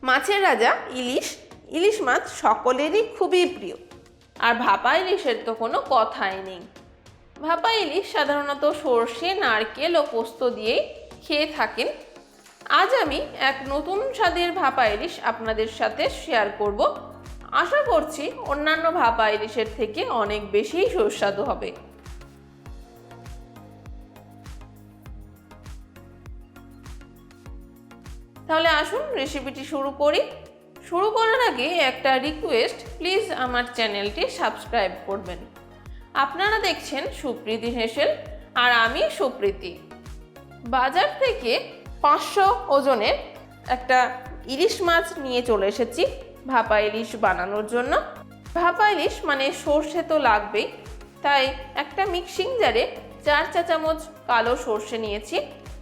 মাছের রাজা ইলিশ, ইলিশ মাছ সকলেরই খুবই প্রিয়। আর ভাপা ইলিশের তো কোনো কথাই নেই। ভাপা ইলিশ সাধারণত সর্ষে, নারকেল ও পোস্ত দিয়েই খেয়ে থাকেন। আজ আমি এক নতুন স্বাদের ভাপা ইলিশ আপনাদের সাথে শেয়ার করব। আশা করছি অন্যান্য ভাপা ইলিশের থেকে অনেক বেশি সুস্বাদু হবে। তাহলে আসুন রেসিপিটি শুরু করি। শুরু করার আগে একটা রিকোয়েস্ট, প্লিজ আমার চ্যানেলটি সাবস্ক্রাইব করবেন। আপনারা দেখছেন সুপ্রীতি হেসেল আর আমি সুপ্রীতি। বাজার থেকে 500 ওজনের একটা ইলিশ মাছ নিয়ে চলে এসেছি ভাপা ইলিশ বানানোর জন্য। ভাপা ইলিশ মানে সর্ষে তো লাগবেই, তাই একটা মিক্সিং জারে 4 চা চামচ কালো সর্ষে নিয়েছি।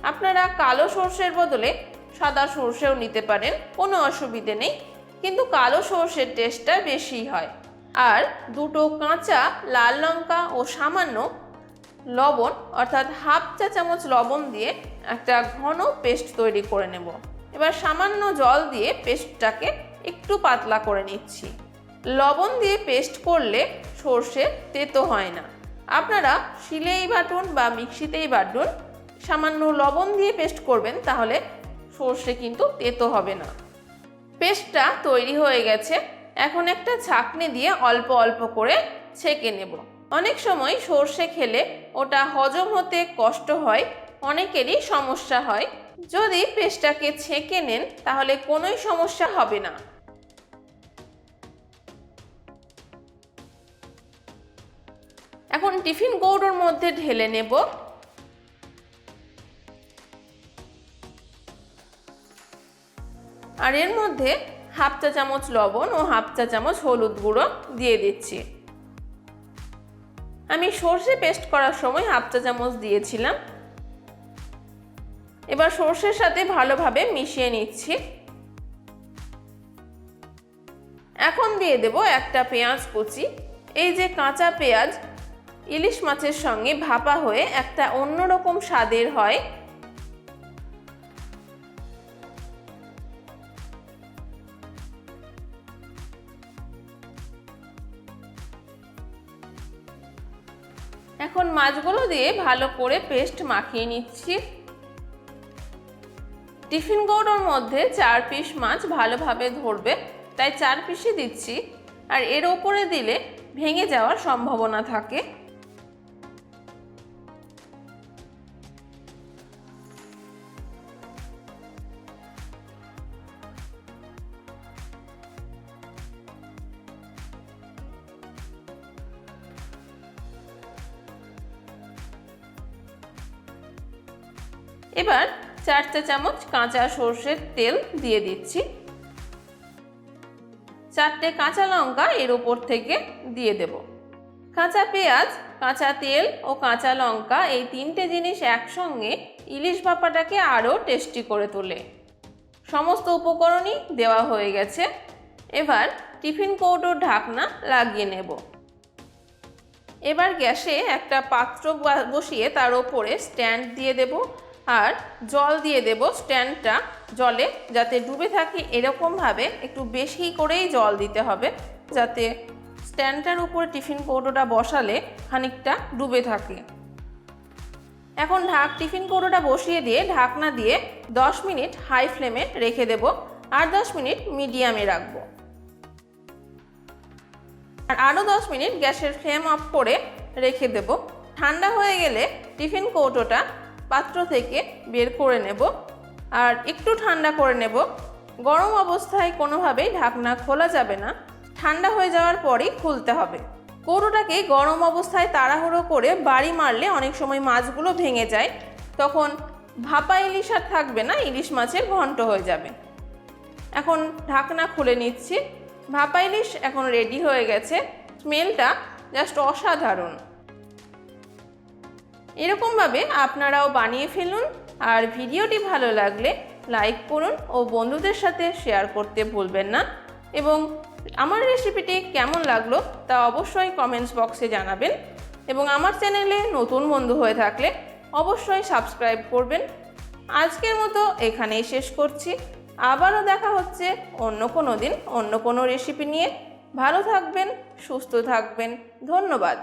আপনারা কালো সর্ষের বদলে সাদা সর্ষেও নিতে পারেন, কোনো অসুবিধে নেই, কিন্তু কালো সর্ষের টেস্টটা বেশি হয়। আর 2টো কাঁচা লাল লঙ্কা ও সামান্য লবণ অর্থাৎ হাফ চা চামচ লবণ দিয়ে একটা ঘন পেস্ট তৈরি করে নেব। এবার সামান্য জল দিয়ে পেস্টটাকে একটু পাতলা করে নিচ্ছি। লবণ দিয়ে পেস্ট করলে সর্ষে তেতো হয় না। আপনারা শিলেই বাটুন বা মিক্সিতেই বাটুন, সামান্য লবণ দিয়ে পেস্ট করবেন, তাহলে সর্ষে কিন্তু তেতো হবে না। পেস্টটা তৈরি হয়ে গেছে। এখন একটা ছাঁকনি দিয়ে অল্প অল্প করে ছেঁকে নেব। অনেক সময় সর্ষে খেলে ওটা হজম হতে কষ্ট হয়, অনেকেরই সমস্যা হয়। যদি পেস্টটাকে ছেঁকে নেন তাহলে কোনোই সমস্যা হবে না। এখন টিফিন কৌটোর মধ্যে ঢেলে নেব। আর এর মধ্যে হাফ চা চামচ লবণ ও হাফ চা চামচ হলুদ গুঁড়ো দিয়ে দিচ্ছি। আমি সর্ষে পেস্ট করার সময় হাফ চা চামচ দিয়েছিলাম। এবার সর্ষের সাথে ভালোভাবে মিশিয়ে নিচ্ছি। এখন দিয়ে দেব একটা পেঁয়াজ কুচি। এই যে কাঁচা পেঁয়াজ ইলিশ মাছের সঙ্গে ভাপা হয়ে একটা অন্যরকম স্বাদের হয়। এখন মাছগুলো দিয়ে ভালো করে পেস্ট মাখিয়ে নিচ্ছি। টিফিন কৌটোর মধ্যে 4 পিস মাছ ভালোভাবে ধরবে, তাই 4 পিসই দিচ্ছি। আর এর ওপরে দিলে ভেঙে যাওয়ার সম্ভাবনা থাকে। এবার 4 চা চামচ কাঁচা সর্ষের তেল দিয়ে দিচ্ছি। 4টে কাঁচা লঙ্কা এর উপর থেকে দিয়ে দেব। কাঁচা পেঁয়াজ, কাঁচা তেল ও কাঁচা লঙ্কা এই 3টে জিনিস একসঙ্গে ইলিশ ভাপাটাকে আরও টেস্টি করে তোলে। সমস্ত উপকরণই দেওয়া হয়ে গেছে। এবার টিফিন কৌটোর ঢাকনা লাগিয়ে নেব। এবার গ্যাসে একটা পাত্র বসিয়ে তার ওপরে স্ট্যান্ড দিয়ে দেব আর জল দিয়ে দেব। স্ট্যান্ডটা জলে যাতে ডুবে থাকে এরকমভাবে একটু বেশি করেই জল দিতে হবে, যাতে স্ট্যান্ডটার উপরে টিফিন কৌটোটা বসালে খানিকটা ডুবে থাকে। এখন টিফিন কৌটোটা বসিয়ে দিয়ে ঢাকনা দিয়ে 10 মিনিট হাই ফ্লেমে রেখে দেব আর 10 মিনিট মিডিয়ামে রাখবো। আর আরও 10 মিনিট গ্যাসের ফ্লেম অফ করে রেখে দেব। ঠান্ডা হয়ে গেলে টিফিন কৌটোটা পাত্র থেকে বের করে নেব আর একটু ঠান্ডা করে নেব। গরম অবস্থায় কোনোভাবেই ঢাকনা খোলা যাবে না, ঠান্ডা হয়ে যাওয়ার পরই খুলতে হবে। কৌটোটাকে গরম অবস্থায় তাড়াহুড়ো করে বাড়ি মারলে অনেক সময় মাছগুলো ভেঙে যায়, তখন ভাপা ইলিশ আর থাকবে না, ইলিশ মাছের ঘন্ট হয়ে যাবে। এখন ঢাকনা খুলে নিচ্ছি। ভাপা ইলিশ এখন রেডি হয়ে গেছে। স্মেলটা জাস্ট অসাধারণ। এরকমভাবে আপনারাও বানিয়ে ফেলুন। আর ভিডিওটি ভালো লাগলে লাইক করুন ও বন্ধুদের সাথে শেয়ার করতে ভুলবেন না। এবং আমার রেসিপিটি কেমন লাগলো তা অবশ্যই কমেন্টস বক্সে জানাবেন। এবং আমার চ্যানেলে নতুন বন্ধু হয়ে থাকলে অবশ্যই সাবস্ক্রাইব করবেন। আজকের মতো এখানেই শেষ করছি। আবারও দেখা হচ্ছে অন্য কোনো দিন অন্য কোনো রেসিপি নিয়ে। ভালো থাকবেন, সুস্থ থাকবেন। ধন্যবাদ।